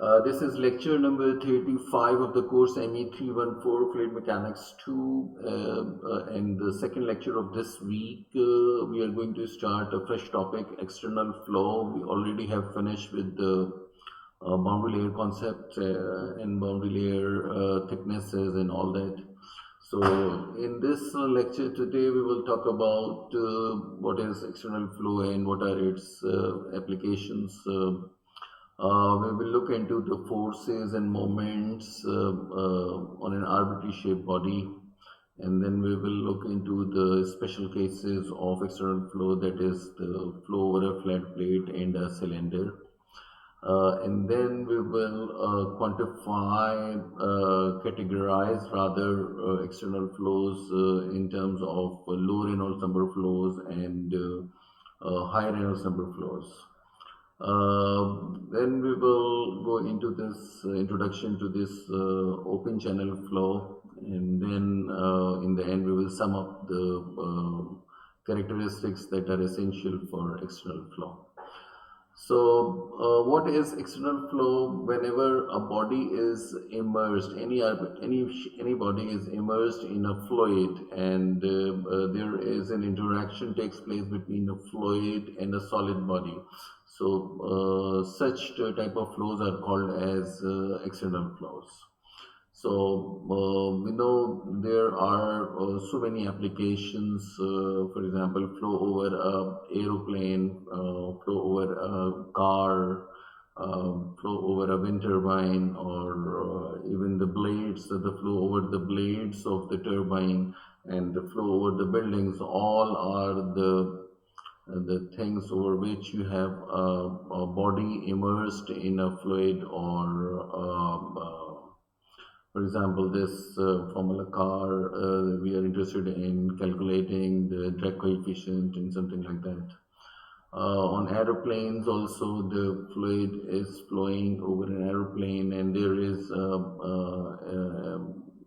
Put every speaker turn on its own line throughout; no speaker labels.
This is lecture number 35 of the course ME 314 Fluid Mechanics 2, and the second lecture of this week. We are going to start a fresh topic, external flow. We already have finished with the boundary layer concept and boundary layer thicknesses and all that. So in this lecture today we will talk about what is external flow and what are its applications. We will look into the forces and moments on an arbitrary shaped body, and then we will look into the special cases of external flow, that is the flow over a flat plate and a cylinder. And then we will quantify, categorize rather external flows in terms of low Reynolds number flows and high Reynolds number flows. Then we will go into this introduction to this open channel flow, and then in the end we will sum up the characteristics that are essential for external flow. So what is external flow? Whenever a body is immersed, any body is immersed in a fluid, and there is an interaction takes place between a fluid and a solid body. So such type of flows are called as external flows. So we know there are so many applications. For example, flow over a aeroplane, flow over a car, flow over a wind turbine, or even the blades, the flow over the blades of the turbine, and the flow over the buildings. All are the things over which you have a body immersed in a fluid, or for example, this Formula car, we are interested in calculating the drag coefficient and something like that. On aeroplanes also, the fluid is flowing over an aeroplane, and there is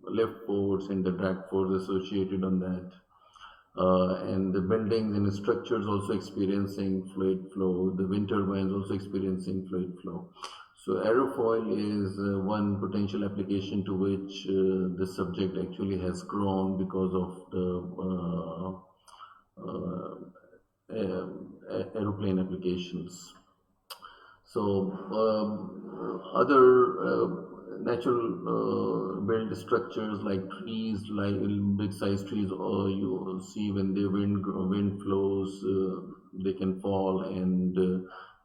lift force and the drag force associated on that. And the buildings and the structures also experiencing fluid flow, the wind turbines also experiencing fluid flow. So aerofoil is one potential application to which the subject actually has grown because of the aeroplane applications. So other natural built structures like trees, like big size trees, or you see when the wind flows, they can fall, and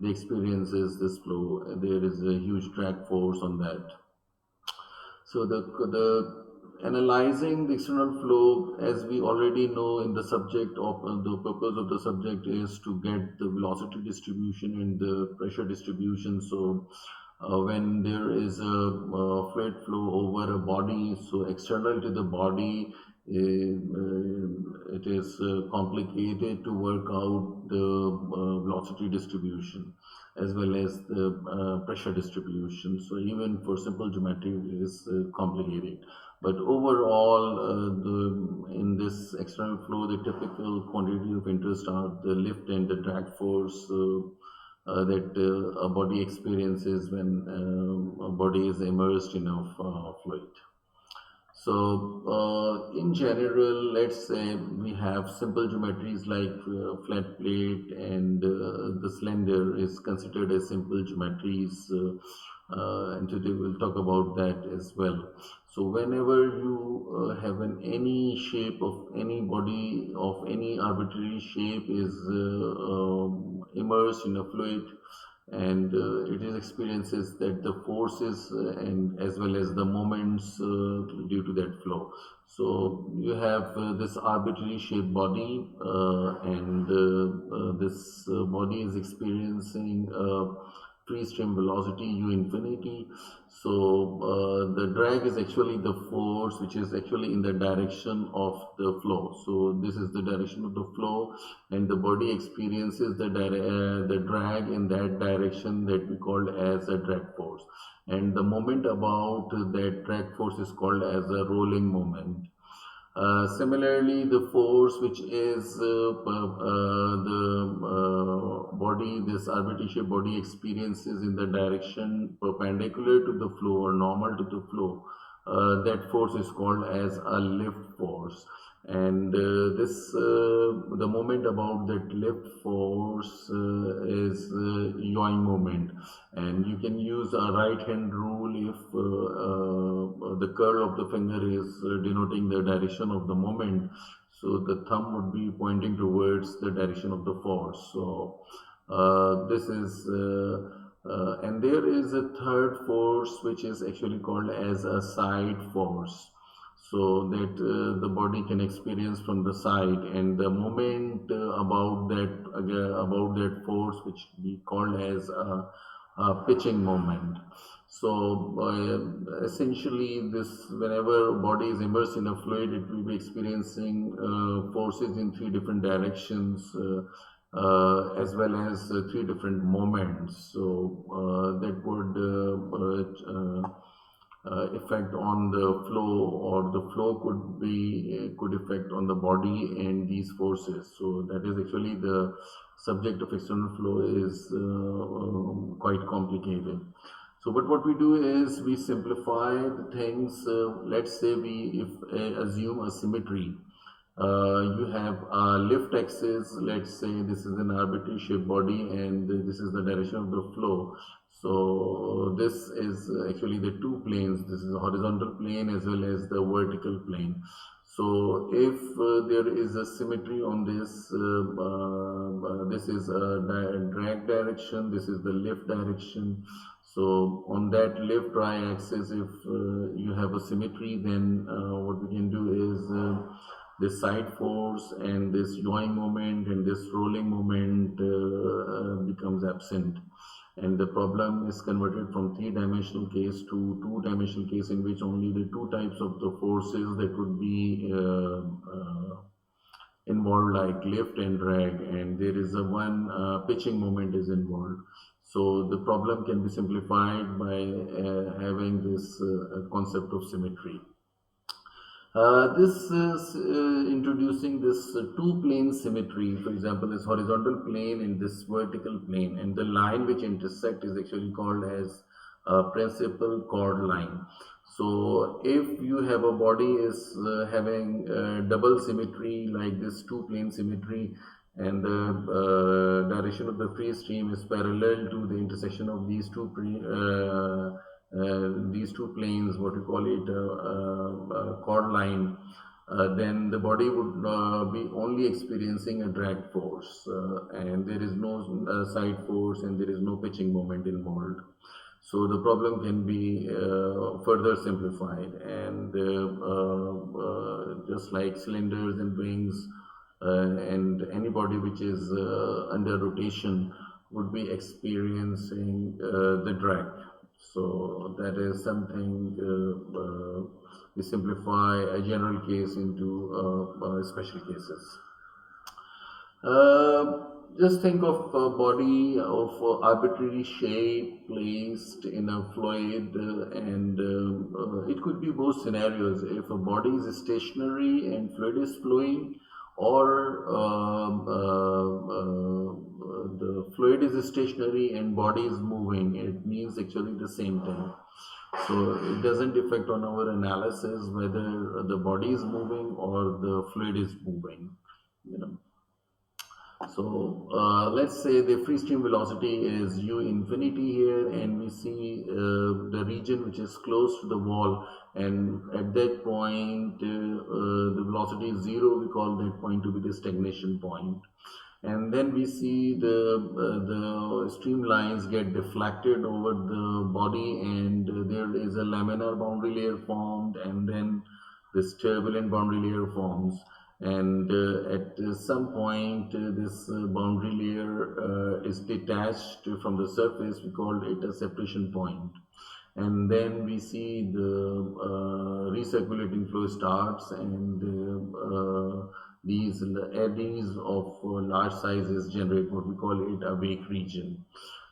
the experiences this flow. There is a huge drag force on that. So the analyzing the external flow, as we already know in the subject of the purpose of the subject is to get the velocity distribution and the pressure distribution. So when there is a fluid flow over a body, so external to the body, it is complicated to work out the velocity distribution as well as the pressure distribution. So even for simple geometry it is complicated. But overall, in this external flow, the typical quantity of interest are the lift and the drag force that a body experiences when a body is immersed in a fluid. So in general, let's say we have simple geometries like flat plate, and the cylinder is considered as simple geometries, and today we'll talk about that as well. So whenever you have any shape of any body of any arbitrary shape is immersed in a fluid, and it is experiences that the forces and as well as the moments due to that flow. So you have this arbitrary shaped body, and this body is experiencing free stream velocity u infinity. So the drag is actually the force which is actually in the direction of the flow. So this is the direction of the flow, and the body experiences the drag in that direction, that we called as a drag force, and the moment about that drag force is called as a rolling moment. Similarly, the force which is the body, this arbitrary shaped body experiences in the direction perpendicular to the flow or normal to the flow, that force is called as a lift force. And the moment about that lift force is yawing moment. And you can use a right hand rule if the curl of the finger is denoting the direction of the moment. So the thumb would be pointing towards the direction of the force. So this is and there is a third force which is actually called as a side force, so that the body can experience from the side, and the moment about that force which we call as a pitching moment. So essentially, this whenever body is immersed in a fluid, it will be experiencing forces in three different directions, as well as three different moments. So that would effect on the flow, or the flow could affect on the body and these forces. So that is actually the subject of external flow is quite complicated. So but what we do is we simplify the things. Let's say we if assume a symmetry. You have a lift axis. Let's say this is an arbitrary shaped body, and this is the direction of the flow. So this is actually the two planes. This is a horizontal plane as well as the vertical plane. So if there is a symmetry on this, this is a drag direction, this is the lift direction. So on that lift y-axis, if you have a symmetry, then what we can do is this side force and this yawing moment and this rolling moment becomes absent, and the problem is converted from three-dimensional case to two-dimensional case, in which only the two types of the forces that would be involved, like lift and drag, and there is a one pitching moment is involved. So the problem can be simplified by having this concept of symmetry. This is introducing this two-plane symmetry. For example, this horizontal plane and this vertical plane, and the line which intersect is actually called as principal chord line. So if you have a body is having double symmetry, like this two-plane symmetry, and the direction of the free stream is parallel to the intersection of these two planes, what we call it chord line, then the body would be only experiencing a drag force, and there is no side force, and there is no pitching moment involved. So the problem can be further simplified, and just like cylinders and wings, and any body which is under rotation would be experiencing the drag. So that is something we simplify a general case into special cases. Just think of a body of arbitrary shape placed in a fluid, and it could be both scenarios. If a body is stationary and fluid is flowing, or the fluid is stationary and body is moving, it means actually the same thing. So it doesn't affect on our analysis whether the body is moving or the fluid is moving, you know. So let's say the free stream velocity is u infinity here, and we see the region which is close to the wall, and at that point the velocity is zero. We call that point to be the stagnation point. And then we see the streamlines get deflected over the body, and there is a laminar boundary layer formed, and then this turbulent boundary layer forms. And at some point this boundary layer is detached from the surface. We call it a separation point. And then we see the recirculating flow starts, and these eddies of large sizes generate what we call it a wake region.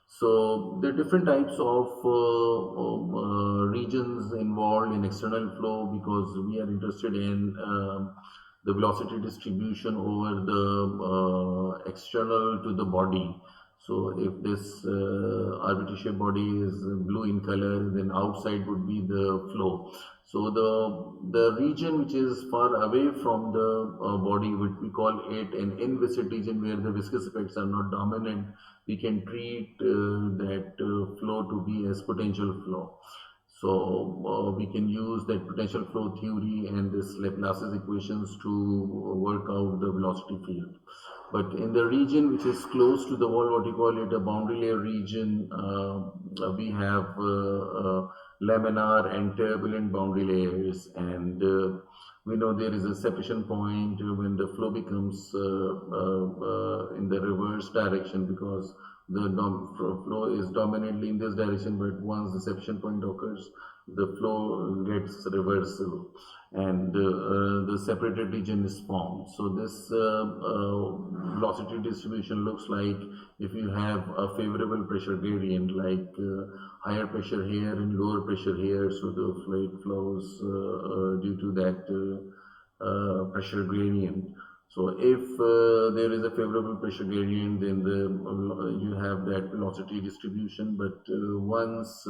So there are different types of regions involved in external flow, because we are interested in the velocity distribution over the external to the body. So if this arbitrary shaped body is blue in color, then outside would be the flow. So the region which is far away from the body, which we call it an inviscid region, where the viscous effects are not dominant, we can treat that flow to be as potential flow. So we can use that potential flow theory and this Laplace's equations to work out the velocity field. But in the region which is close to the wall, what you call it a boundary layer region, we have laminar and turbulent boundary layers, and we know there is a separation point when the flow becomes in the reverse direction, because the flow is dominantly in this direction, but once the separation point occurs, the flow gets reversal, and the separated region is formed. So this velocity distribution looks like, if you have a favorable pressure gradient, like higher pressure here and lower pressure here, so the fluid flows due to that pressure gradient. So if there is a favorable pressure gradient, then you have that velocity distribution. But once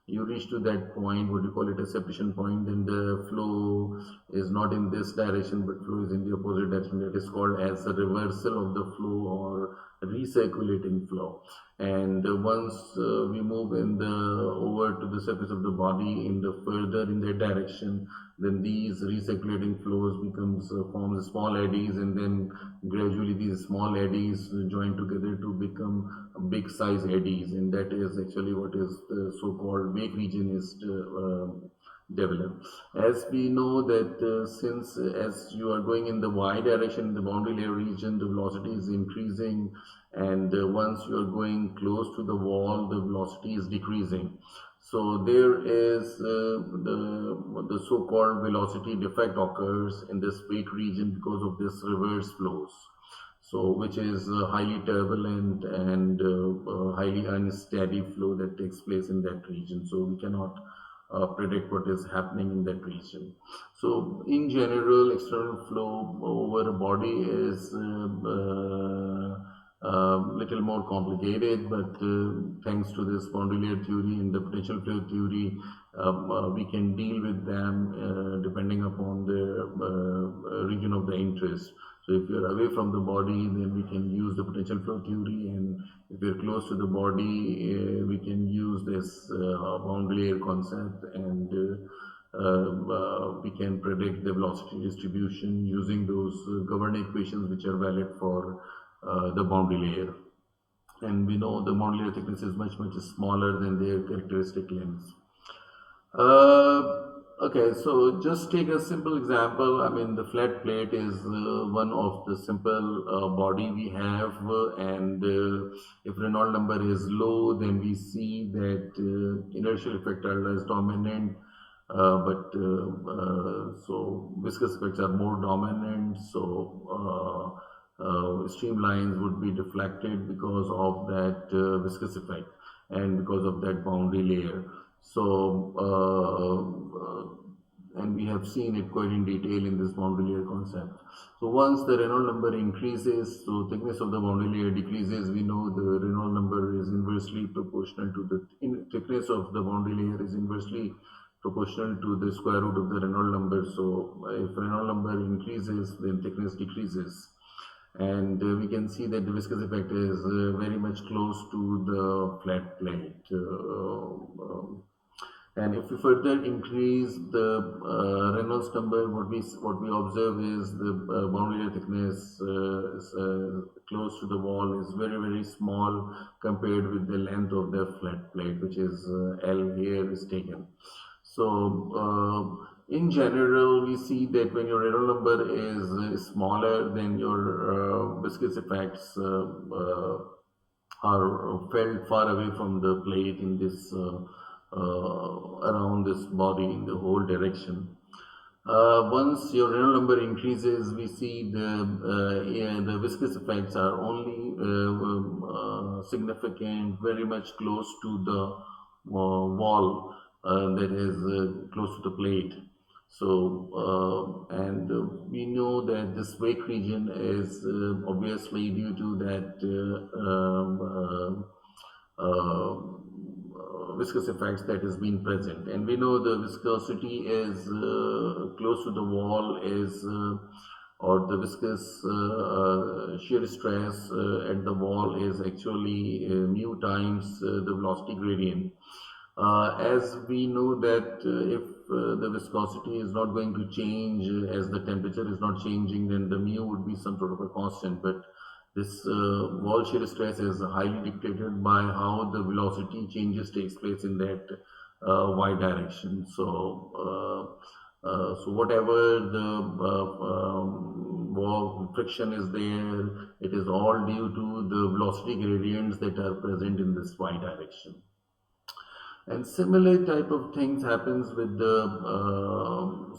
you reach to that point, what you call it a separation point, then the flow is not in this direction, but flow is in the opposite direction. That is called as a reversal of the flow, or recirculating flow. And once we move in the over to the surface of the body in the further in that direction, then these recirculating flows becomes forms small eddies, and then gradually these small eddies join together to become big size eddies, and that is actually what is the so-called wake region is developed. As we know that since as you are going in the y direction in the boundary layer region, the velocity is increasing, and once you are going close to the wall, the velocity is decreasing. So there is the so-called velocity defect occurs in this wake region because of this reverse flows. So which is highly turbulent and highly unsteady flow that takes place in that region. So we cannot predict what is happening in that region. So in general, external flow over a body is little more complicated, but thanks to this boundary layer theory and the potential flow theory, we can deal with them depending upon the region of the interest. So if you're away from the body, then we can use the potential flow theory, and if we're close to the body, we can use this boundary layer concept, and we can predict the velocity distribution using those governing equations which are valid for the boundary layer. And we know the boundary layer thickness is much smaller than their characteristic lengths. Okay, so just take a simple example. I mean, the flat plate is one of the simple body we have, and if Reynolds number is low, then we see that inertial effects are less dominant, but so viscous effects are more dominant. So streamlines would be deflected because of that viscous effect and because of that boundary layer. So and we have seen it quite in detail in this boundary layer concept. So once the Reynolds number increases, so thickness of the boundary layer decreases. We know the Reynolds number is inversely proportional to the thickness of the boundary layer is inversely proportional to the square root of the Reynolds number. So if Reynolds number increases, then thickness decreases. And we can see that the viscous effect is very much close to the flat plate. And if we further increase the Reynolds number, what we observe is the boundary layer thickness is, close to the wall is very small compared with the length of the flat plate, which is L here is taken. So in general, we see that when your Reynolds number is smaller, then your viscous effects are felt far away from the plate in this around this body in the whole direction. Once your Reynolds number increases, we see the viscous effects are only significant, very much close to the wall that is close to the plate. So, and we know that this wake region is obviously due to that viscous effects that has been present. And we know the viscosity is close to the wall is or the viscous shear stress at the wall is actually mu times the velocity gradient. As we know that if the viscosity is not going to change as the temperature is not changing, then the mu would be some sort of a constant. But this wall shear stress is highly dictated by how the velocity changes takes place in that y direction. So whatever the wall friction is there, it is all due to the velocity gradients that are present in this y direction. And similar type of things happens with the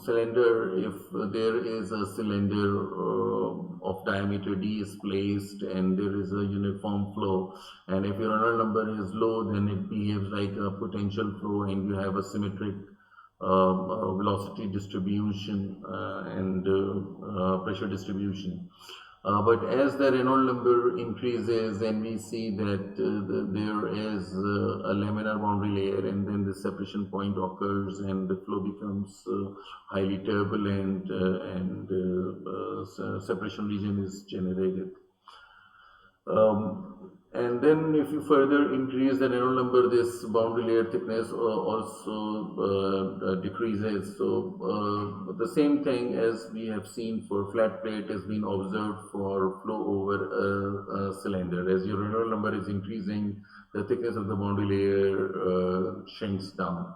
cylinder. If there is a cylinder of diameter d is placed and there is a uniform flow, and if your Reynolds number is low, then it behaves like a potential flow and you have a symmetric velocity distribution and pressure distribution. But as the Reynolds number increases, then we see that there is a laminar boundary layer, and then the separation point occurs, and the flow becomes highly turbulent, and separation region is generated. And then if you further increase the Reynolds number, this boundary layer thickness also decreases. So the same thing as we have seen for flat plate has been observed for flow over a cylinder. As your Reynolds number is increasing, the thickness of the boundary layer shrinks down.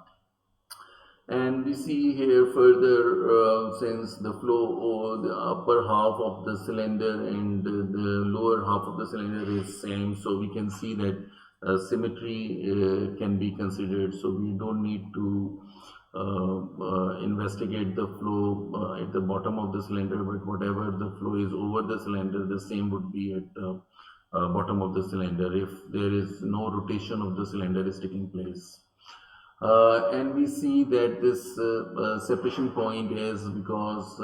And we see here further, since the flow over the upper half of the cylinder and the lower half of the cylinder is same, so we can see that symmetry can be considered. So we don't need to investigate the flow at the bottom of the cylinder, but whatever the flow is over the cylinder, the same would be at the bottom of the cylinder if there is no rotation of the cylinder is taking place. And we see that this separation point is because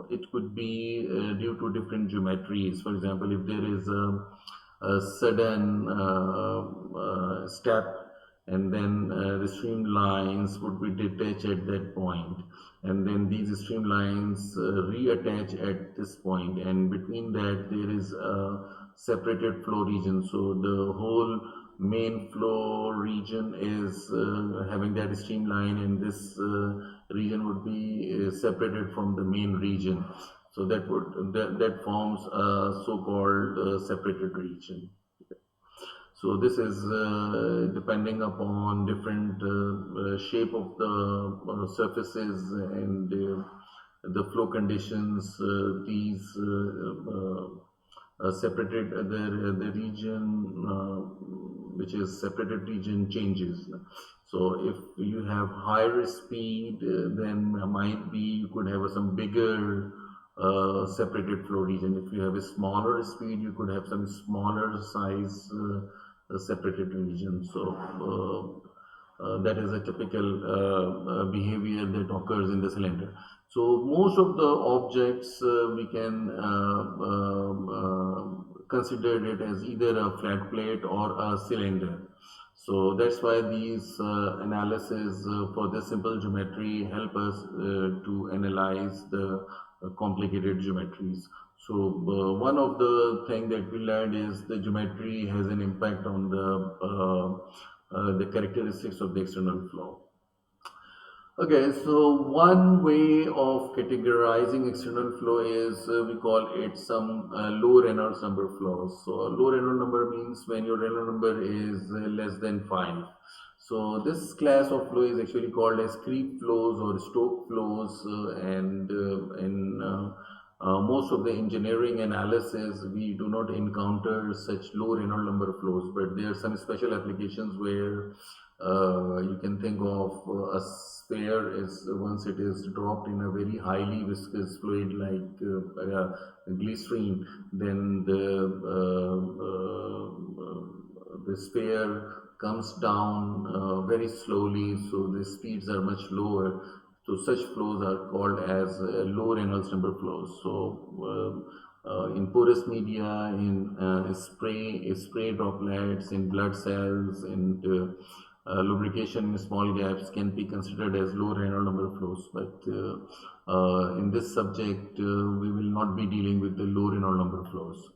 it could be due to different geometries. For example, if there is a sudden step, and then the streamlines would be detached at that point, and then these streamlines reattach at this point, and between that there is a separated flow region. So the whole main flow region is having that streamline, and this region would be separated from the main region. So that forms a so-called separated region. So this is depending upon different shape of the surfaces and the flow conditions. These separated the region which is separated region changes. So if you have higher speed, then might be you could have some bigger separated flow region. If you have a smaller speed, you could have some smaller size separated region. So that is a typical behavior that occurs in the cylinder. So most of the objects we can consider it as either a flat plate or a cylinder. So that's why these analysis for the simple geometry help us to analyze the complicated geometries. So one of the thing that we learned is the geometry has an impact on the characteristics of the external flow. Okay, so one way of categorizing external flow is we call it some low Reynolds number flows. So low Reynolds number means when your Reynolds number is less than 5. So this class of flow is actually called as creep flows or Stokes flows, and in most of the engineering analysis we do not encounter such low Reynolds number flows, but there are some special applications where You can think of a sphere as once it is dropped in a very highly viscous fluid like glycerine, then the sphere comes down very slowly, so the speeds are much lower. So such flows are called as low Reynolds number flows. So in porous media, in spray droplets, in blood cells, and lubrication in small gaps can be considered as low Reynolds number flows. But in this subject, we will not be dealing with the low Reynolds number flows.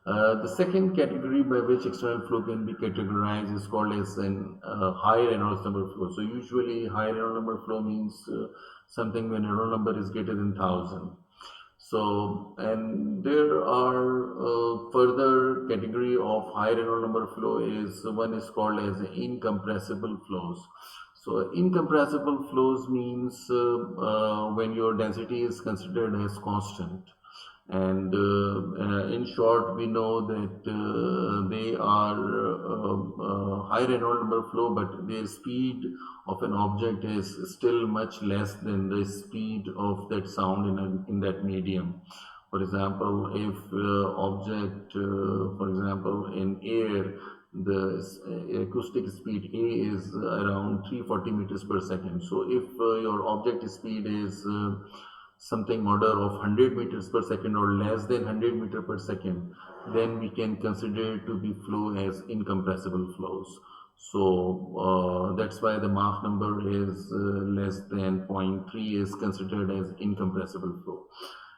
The second category by which external flow can be categorized is called as an high Reynolds number flow. So usually high Reynolds number flow means something when Reynolds number is greater than 1000. So, and there are further category of high Reynolds number flow is one is called as incompressible flows. So, incompressible flows means when your density is considered as constant. And in short, we know that they are high Reynolds number flow, but the speed of an object is still much less than the speed of that sound in that medium. For example, if object, for example, in air, the acoustic speed A is around 340 meters per second. So if your object speed is something order of 100 meters per second or less than 100 meter per second, then we can consider it to be flow as incompressible flows. So that's why the Mach number is less than zero point 0.3 is considered as incompressible flow.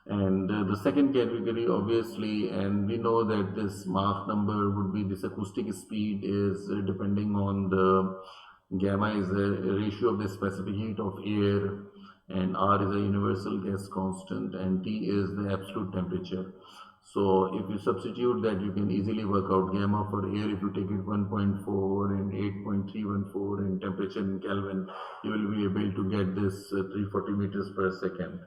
And the second category, obviously, and we know that this Mach number would be this acoustic speed is depending on the gamma is a ratio of the specific heat of air, and R is a universal gas constant, and T is the absolute temperature. So if you substitute that, you can easily work out gamma for air. If you take it 1.4 and 8.314 and temperature in Kelvin, you will be able to get this 340 meters per second.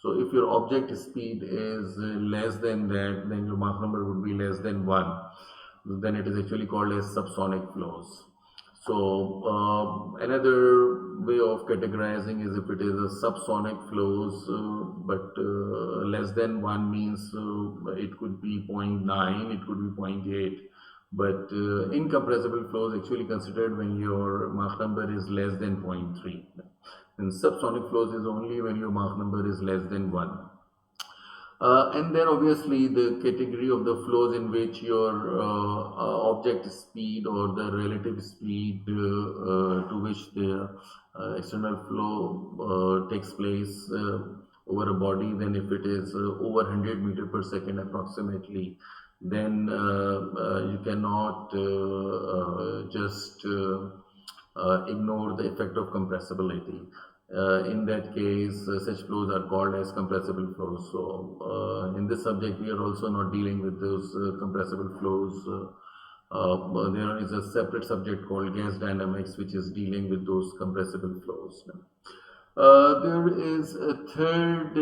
So if your object speed is less than that, then your Mach number would be less than 1. Then it is actually called as subsonic flows. So another way of categorizing is if it is a subsonic flows, but less than 1 means it could be 0.9, it could be 0.8. But incompressible flows actually considered when your Mach number is less than 0.3. And subsonic flows is only when your Mach number is less than 1. And then obviously the category of the flows in which your object speed or the relative speed to which the external flow takes place over a body, then if it is over 100 meter per second approximately, then you cannot just ignore the effect of compressibility. In that case, such flows are called as compressible flows. So, in this subject, we are also not dealing with those compressible flows. There is a separate subject called gas dynamics, which is dealing with those compressible flows. There is a third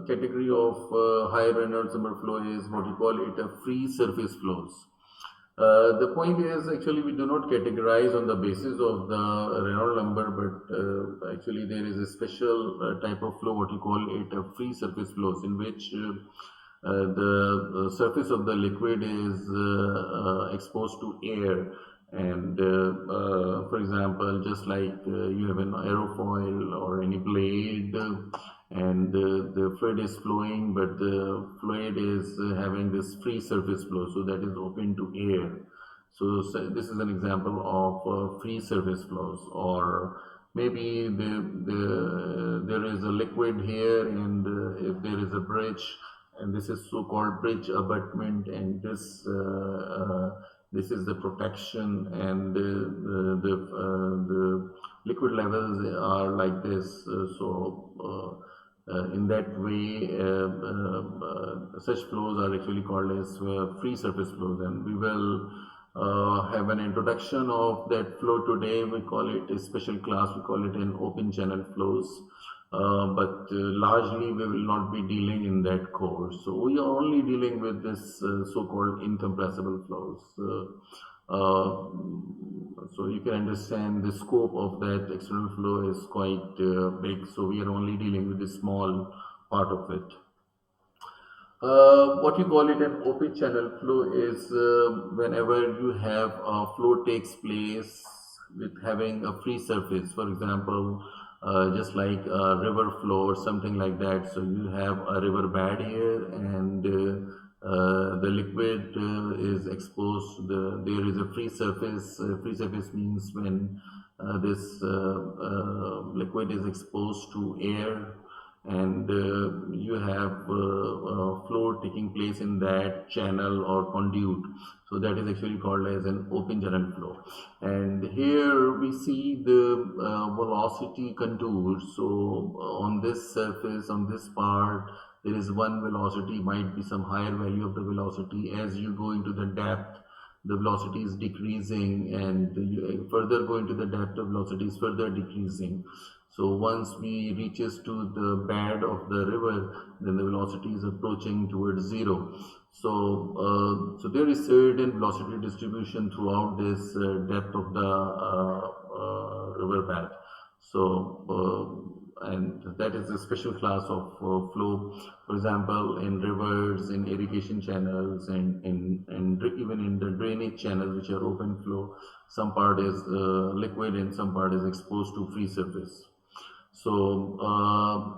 category of high Reynolds number flow is what you call it a free surface flows. The point is actually we do not categorize on the basis of the Reynolds number, but actually there is a special type of flow, what you call it a free surface flows, in which the surface of the liquid is exposed to air. And for example, just like you have an aerofoil or any blade, and the fluid is flowing, but the fluid is having this free surface flow, so that is open to air. So this is an example of free surface flows. Or maybe there is a liquid here, and if there is a bridge, and this is so-called bridge abutment, and this is the protection, and the liquid levels are like this. In that way, such flows are actually called as free surface flows, and we will have an introduction of that flow today. We call it a special class, we call it an open channel flows. But largely we will not be dealing in that course. So we are only dealing with this so-called incompressible flows. So you can understand the scope of that external flow is quite big. So we are only dealing with a small part of it. What you call it an open channel flow is whenever you have a flow takes place with having a free surface, for example, just like a river flow or something like that. So you have a river bed here, and the liquid is exposed. There is a free surface. Free surface means when this liquid is exposed to air, and you have flow taking place in that channel or conduit. So that is actually called as an open channel flow. And here we see the velocity contours. So on this surface, on this part, there is one velocity, might be some higher value of the velocity. As you go into the depth, the velocity is decreasing, and you further go into the depth, the velocity is further decreasing. So once we reaches to the bed of the river, then the velocity is approaching towards zero. So there is certain velocity distribution throughout this depth of the river bed. And that is a special class of flow. For example, in rivers, in irrigation channels, and even in the drainage channels, which are open flow, some part is liquid and some part is exposed to free surface. So,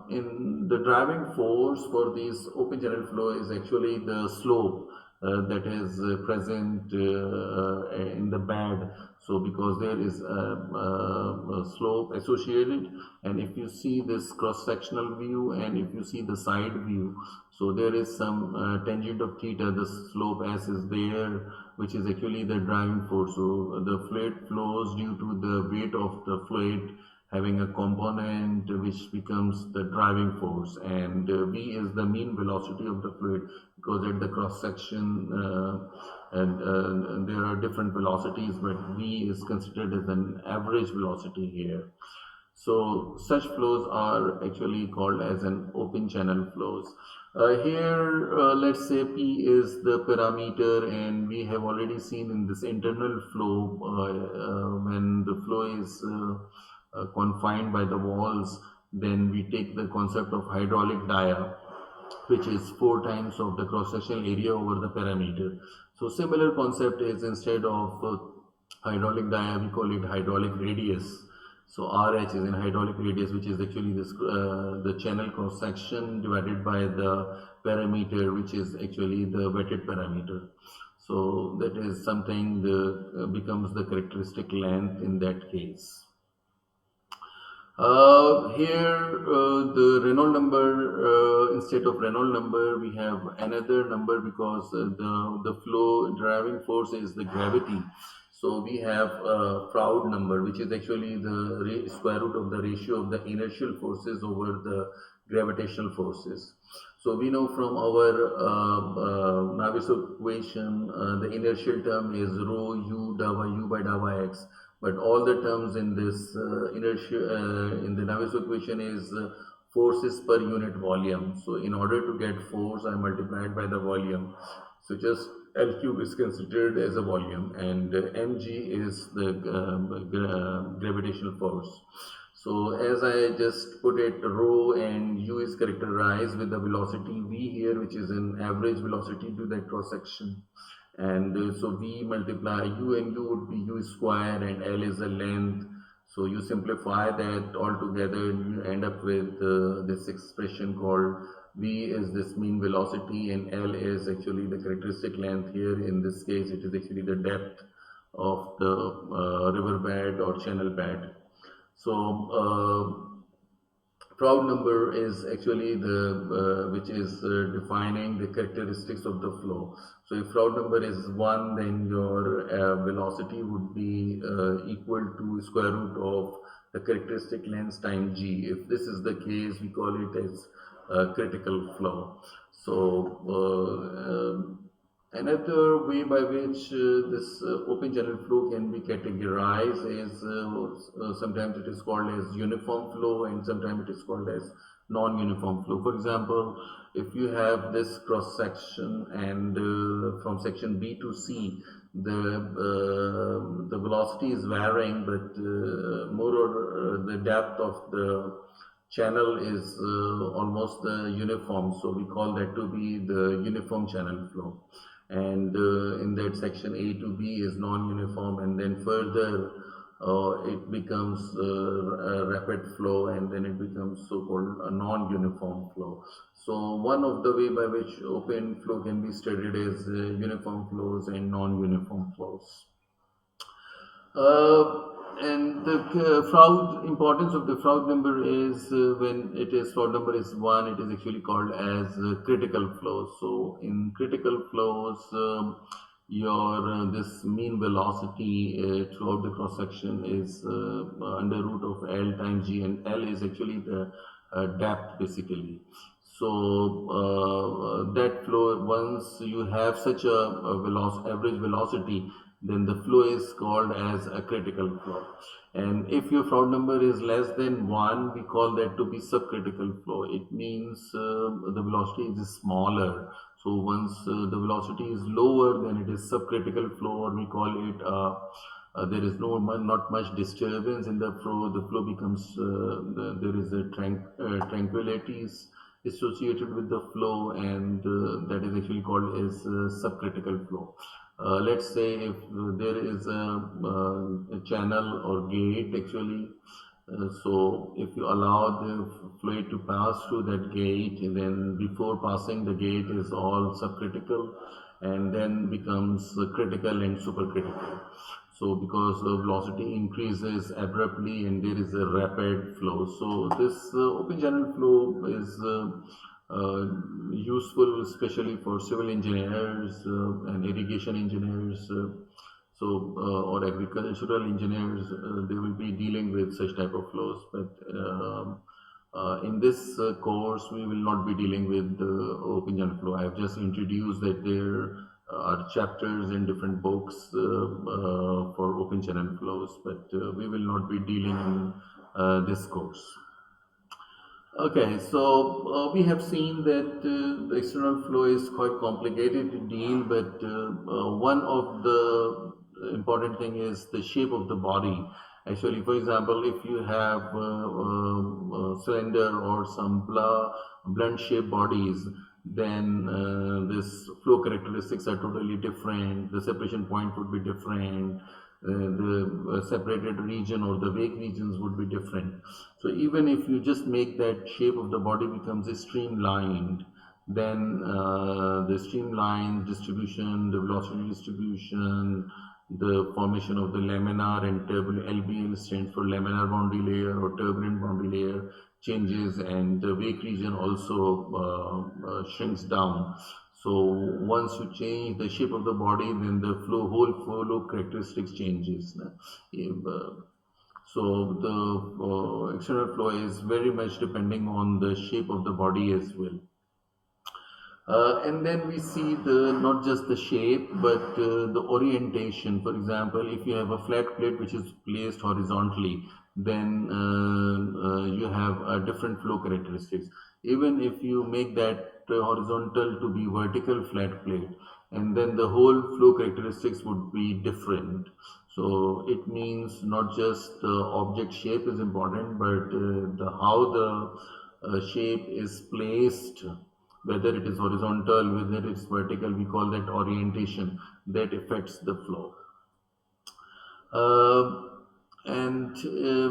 in the driving force for this open channel flow is actually the slope that is present in the bed. So, because there is a slope associated, and if you see this cross-sectional view and if you see the side view, so there is some tangent of theta, the slope S is there, which is actually the driving force. So, the fluid flows due to the weight of the fluid having a component which becomes the driving force, and v is the mean velocity of the fluid, because at the cross section and there are different velocities, but v is considered as an average velocity here. So such flows are actually called as an open channel flows. Here, let's say P is the parameter, and we have already seen in this internal flow when the flow is confined by the walls, then we take the concept of hydraulic dia, which is 4 times of the cross-sectional area over the parameter. So similar concept is, instead of hydraulic dia, we call it hydraulic radius. So RH is in hydraulic radius, which is actually this the channel cross section divided by the parameter, which is actually the wetted parameter. So that is something the becomes the characteristic length in that case. Here the Reynolds number, instead of Reynolds number, we have another number, because the flow driving force is the gravity. So we have Froude number, which is actually the square root of the ratio of the inertial forces over the gravitational forces. So we know from our Navier-Stokes equation, the inertial term is rho u dou u by dou x. But all the terms in this inertia in the Navier-Stokes equation is forces per unit volume. So in order to get force, I multiply it by the volume. So just L cube is considered as a volume, and mg is the gravitational force. So as I just put it, rho and u is characterized with the velocity v here, which is an average velocity to that cross section. And so v multiply u, and u would be u square, and L is the length. So you simplify that all together, you end up with this expression called v is this mean velocity, and L is actually the characteristic length. Here in this case, it is actually the depth of the river bed or channel bed. So Froude number is actually the which is defining the characteristics of the flow. So if Froude number is 1, then your velocity would be equal to square root of the characteristic length times g. If this is the case, we call it as critical flow. So another way by which this open channel flow can be categorized is sometimes it is called as uniform flow, and sometimes it is called as non-uniform flow. For example, if you have this cross section, and from section B to C, the velocity is varying, but more or the depth of the channel is almost uniform. So we call that to be the uniform channel flow. And in that section A to B is non-uniform, and then further it becomes a rapid flow, and then it becomes so-called a non-uniform flow. So one of the way by which open flow can be studied is uniform flows and non-uniform flows. And the Froude importance of the Froude number is when it is Froude number is 1, it is actually called as critical flows. So in critical flows, your this mean velocity throughout the cross section is under root of L times G, and L is actually the depth basically. So that flow, once you have such a average velocity, then the flow is called as a critical flow. And if your Froude number is less than 1, we call that to be subcritical flow. It means the velocity is smaller. So once the velocity is lower, then it is subcritical flow, or we call it there is not much disturbance in the flow. The flow becomes there is a tranquility associated with the flow, and that is actually called as subcritical flow. Let's say if there is a channel or gate actually, so if you allow the fluid to pass through that gate, and then before passing the gate is all subcritical, and then becomes critical and supercritical. So because the velocity increases abruptly and there is a rapid flow. So this open channel flow is useful especially for civil engineers and irrigation engineers. Or agricultural engineers, they will be dealing with such type of flows. But in this course, we will not be dealing with the open channel flow. I have just introduced that there are chapters in different books for open channel flows, but we will not be dealing in this course. Okay, so we have seen that the external flow is quite complicated to deal, but one of the important thing is the shape of the body. Actually, for example, if you have cylinder or some blunt shaped bodies, then this flow characteristics are totally different. The separation point would be different. The separated region or the wake regions would be different. So even if you just make that shape of the body becomes streamlined, then the streamline distribution, the velocity distribution, the formation of the laminar and turbulent, LBL stands for laminar boundary layer or turbulent boundary layer, changes, and the wake region also shrinks down. So once you change the shape of the body, then the whole flow characteristics changes. So the external flow is very much depending on the shape of the body as well. And then we see the not just the shape but the orientation. For example, if you have a flat plate which is placed horizontally, then you have a different flow characteristics. Even if you make that horizontal to be vertical flat plate, and then the whole flow characteristics would be different. So it means not just the object shape is important, but the how the shape is placed, whether it is horizontal, whether it's vertical, we call that orientation, that affects the flow. And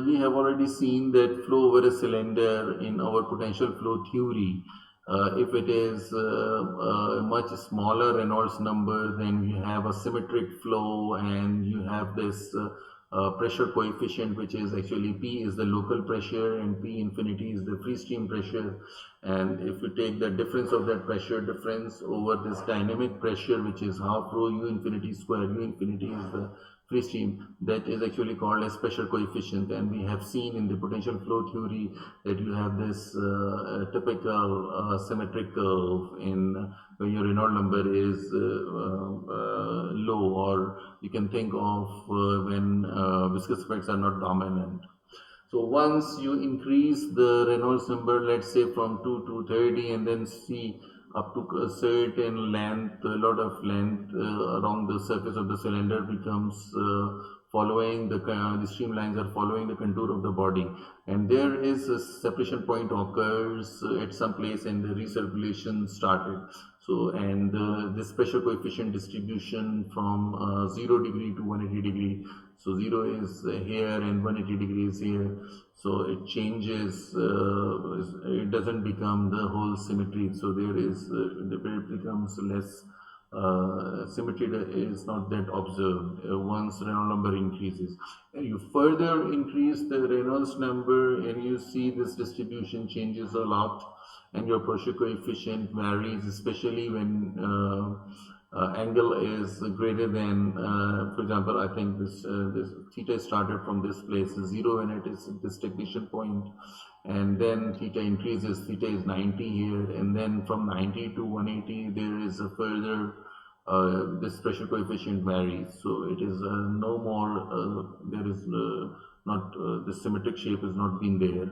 we have already seen that flow over a cylinder in our potential flow theory. If it is a much smaller Reynolds number, then you have a symmetric flow, and you have this pressure coefficient, which is actually P is the local pressure and P infinity is the free stream pressure. And if you take the difference of that pressure difference over this dynamic pressure, which is half rho U infinity square, U infinity is the free stream, that is actually called as pressure coefficient. And we have seen in the potential flow theory that you have this typical symmetric curve in when your Reynolds number is low, or you can think of when viscous effects are not dominant. So once you increase the Reynolds number, let's say from 2 to 30, and then see up to a certain length, a lot of length along the surface of the cylinder becomes following the streamlines are following the contour of the body, and there is a separation point occurs at some place, and the recirculation started. So, and this pressure coefficient distribution from 0 degree to 180 degree. So 0 is here and 180 degrees here. So it changes, it doesn't become the whole symmetry. So there is, it becomes less, symmetry is not that observed once Reynolds number increases. And you further increase the Reynolds number and you see this distribution changes a lot, and your pressure coefficient varies, especially when angle is greater than, for example, I think this theta started from this place, 0 when it is this technician point, and then theta increases, theta is 90 here, and then from 90 to 180 there is a further, this pressure coefficient varies, so it is no more, there is not, the symmetric shape is not being there.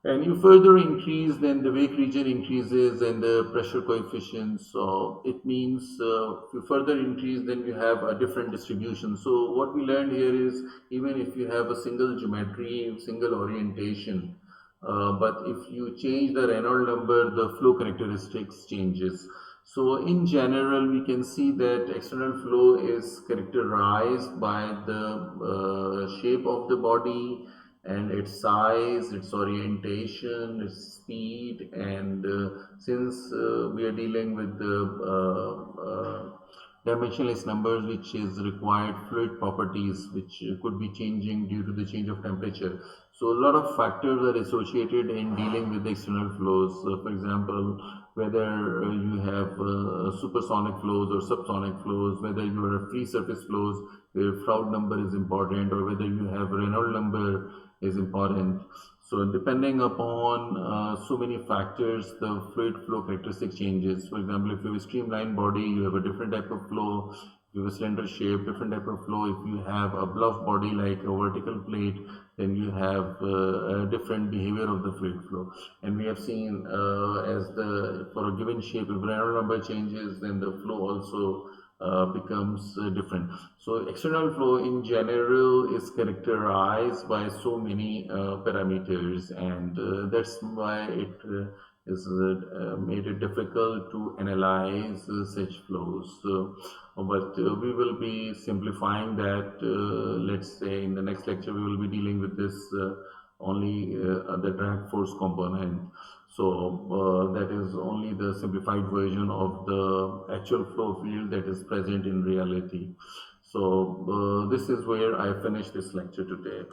And you further increase, then the wake region increases and the pressure coefficient. So it means if you further increase, then you have a different distribution. So what we learned here is, even if you have a single geometry, single orientation, but if you change the Reynolds number, the flow characteristics changes. So in general, we can see that external flow is characterized by the shape of the body and its size, its orientation, its speed, and since we are dealing with the dimensionless numbers, which is required fluid properties, which could be changing due to the change of temperature. So a lot of factors are associated in dealing with the external flows. For example, whether you have supersonic flows or subsonic flows, whether you have free surface flows, where Froude number is important, or whether you have Reynolds number is important. So depending upon so many factors, the fluid flow characteristic changes. For example, if you have a streamlined body, you have a different type of flow. If you have a cylinder shape, different type of flow. If you have a bluff body like a vertical plate, then you have a different behavior of the fluid flow. And we have seen as the, for a given shape, if Reynolds number changes, then the flow also becomes different. So external flow in general is characterized by so many parameters, and that's why it is made it difficult to analyze such flows. But we will be simplifying that. Let's say in the next lecture we will be dealing with this only the drag force component. So that is only the simplified version of the actual flow field that is present in reality. So this is where I finish this lecture today.